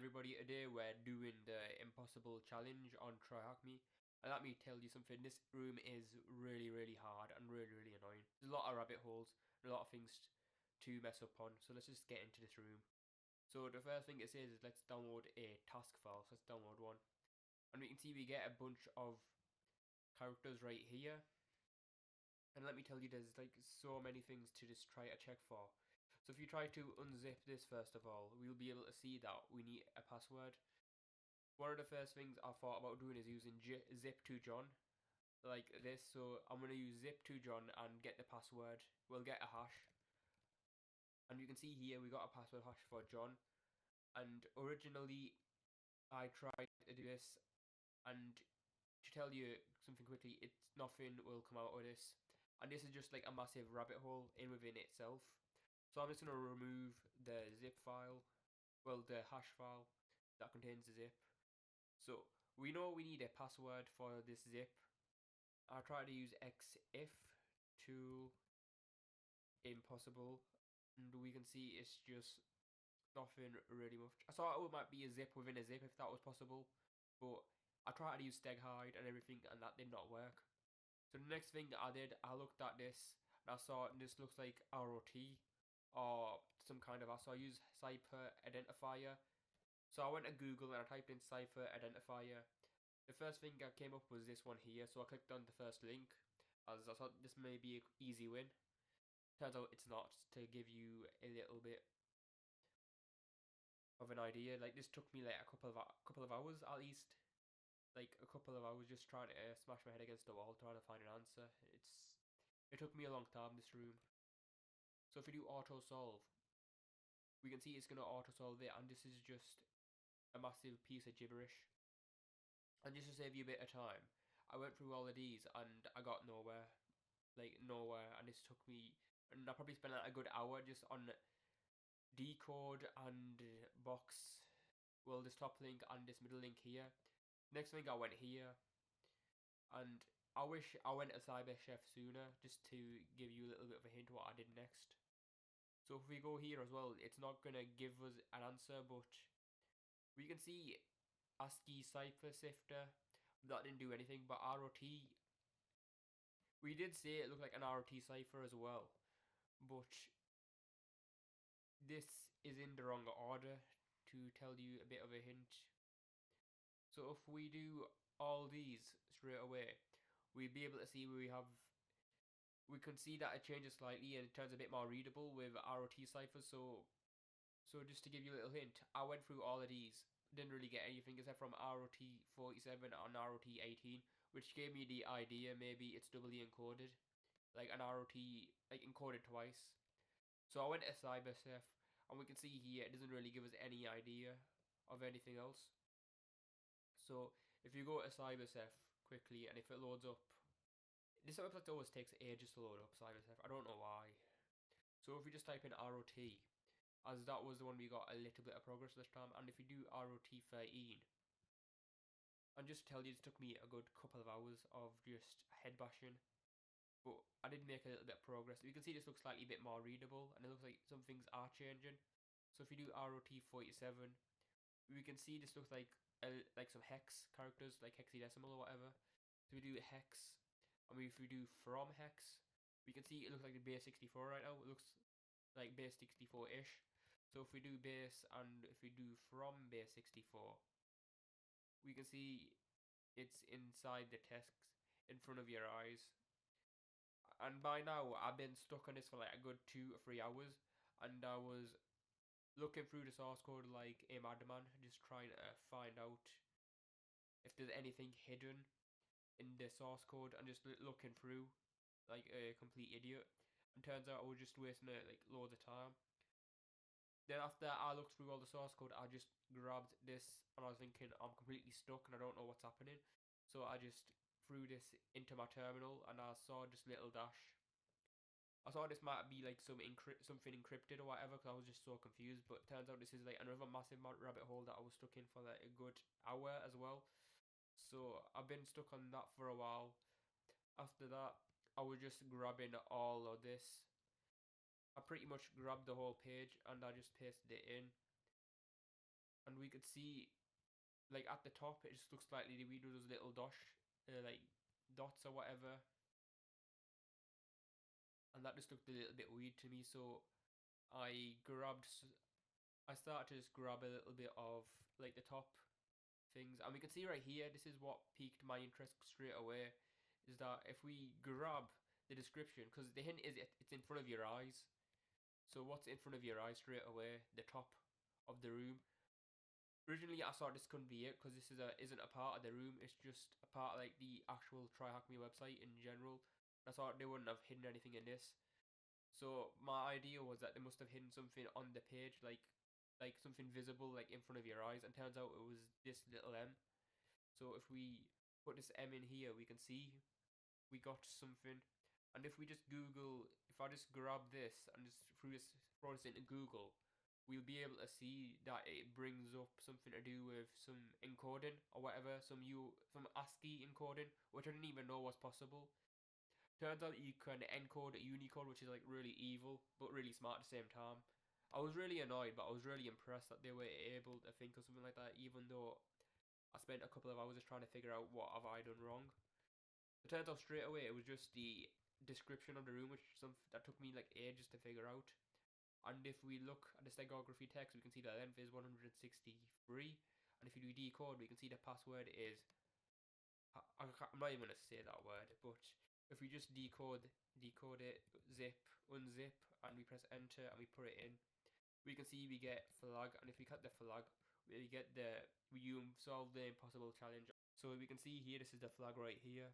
everybody, today we're doing the impossible challenge on TryHackMe. And let me tell you something, this room is really hard and really annoying. There's a lot of rabbit holes and a lot of things to mess up on, so let's just get into this room. So the first thing it says is let's download a task file, so let's download one. And we can see we get a bunch of characters right here. And let me tell you, there's like so many things to just try to check for. So if you try to unzip this first of all, we'll be able to see that we need a password. One of the first things I thought about doing is using zip2john, like this. So I'm going to use zip2john and get the password. We'll get a hash. And you can see here we got a password hash for John. And originally I tried to do this, and to tell you something quickly, it's nothing will come out of this. And this is just like a massive rabbit hole in within itself. So I'm just going to remove the zip file, well, the hash file that contains the zip. So we know we need a password for this zip. I try to use xif to impossible, and we can see it's just nothing really much. I thought it might be a zip within a zip if that was possible, but I tried to use steghide and everything, and that did not work. So the next thing I did, I looked at this and I saw this looks like ROT or some kind of. So I used Cypher identifier. So I went to Google and I typed in Cypher identifier. The first thing that came up was this one here, so I clicked on the first link as I thought this may be an easy win. Turns out it's not, to give you a little bit of an idea. Like this took me like a couple of hours at least. Like a couple of hours just trying to smash my head against the wall trying to find an answer. It took me a long time, this room. So if we do auto solve, we can see it's gonna auto solve it, and this is just a massive piece of gibberish. And just to save you a bit of time, I went through all of these and I got nowhere. Like nowhere, and this took me, and I probably spent like a good hour just on decode and box, well, this top link and this middle link here. Next thing I went here, and I wish I went to CyberChef sooner, just to give you a little bit of a hint what I did next. So if we go here as well, it's not gonna give us an answer, but we can see ASCII cipher sifter. That didn't do anything, but ROT, we did say it looked like an ROT cipher as well, but this is in the wrong order, to tell you a bit of a hint. So if we do all these straight away, we'll be able to see we can see that it changes slightly and it turns a bit more readable with ROT ciphers. So just to give you a little hint, I went through all of these, didn't really get anything except from ROT 47 and ROT 18, which gave me the idea maybe it's doubly encoded, like an ROT like encoded twice. So I went to CyberChef, and we can see here it doesn't really give us any idea of anything else. So if you go to CyberChef quickly, and if it loads up, this website always takes ages to load up, CyberChef. I don't know why. So if we just type in ROT, as that was the one we got a little bit of progress this time, and if you do ROT 13, and just to tell you, it took me a good couple of hours of just head bashing, but I did make a little bit of progress. You can see this looks slightly a bit more readable, and it looks like some things are changing. So if you do ROT 47, we can see this looks like some hex characters, like hexadecimal or whatever. So we do hex, and if we do from hex, we can see it looks like the base 64 right now. It looks like base 64-ish. So if we do base and if we do from base 64, we can see it's inside the text in front of your eyes. And by now, I've been stuck on this for like a good 2 or 3 hours, and I was looking through the source code like a madman, just trying to find out if there's anything hidden in the source code, and just looking through like a complete idiot. And turns out I was just wasting like loads of time. Then after I looked through all the source code, I just grabbed this and I was thinking I'm completely stuck and I don't know what's happening. So I just threw this into my terminal and I saw this little dash. I thought this might be like something encrypted or whatever because I was just so confused. But it turns out this is like another massive rabbit hole that I was stuck in for like a good hour as well. So I've been stuck on that for a while. After that, I was just grabbing all of this. I pretty much grabbed the whole page and I just pasted it in. and we could see like at the top it just looks like we do those little like dots or whatever, and that just looked a little bit weird to me. So I grabbed, I started to just grab a little bit of like the top things, and we can see right here. This is what piqued my interest straight away. Is that if we grab the description, because the hint is it's in front of your eyes. So what's in front of your eyes straight away? The top of the room. Originally, I thought this couldn't be it because this isn't a part of the room. It's just a part of like the actual TryHackMe website in general. I thought they wouldn't have hidden anything in this. So my idea was that they must have hidden something on the page, like something visible, like in front of your eyes. And turns out it was this little M. So if we put this M in here, we can see we got something. And if we just Google, if I just grab this and just throw this into Google, we'll be able to see that it brings up something to do with some encoding or whatever, some ASCII encoding, which I didn't even know was possible. Turns out you can encode a Unicode, which is like really evil but really smart at the same time. I was really annoyed, but I was really impressed that they were able to think of something like that, even though I spent a couple of hours just trying to figure out what have I done wrong. It turns out straight away it was just the description of the room, that took me like ages to figure out. And if we look at the Steganography text, we can see the length is 163. And if you decode, we can see the password is. I'm not even gonna say that word, but if we just decode it, unzip, and we press enter and we put it in, we can see we get flag. And if we cut the flag, we get you solve the impossible challenge. So we can see here, this is the flag right here.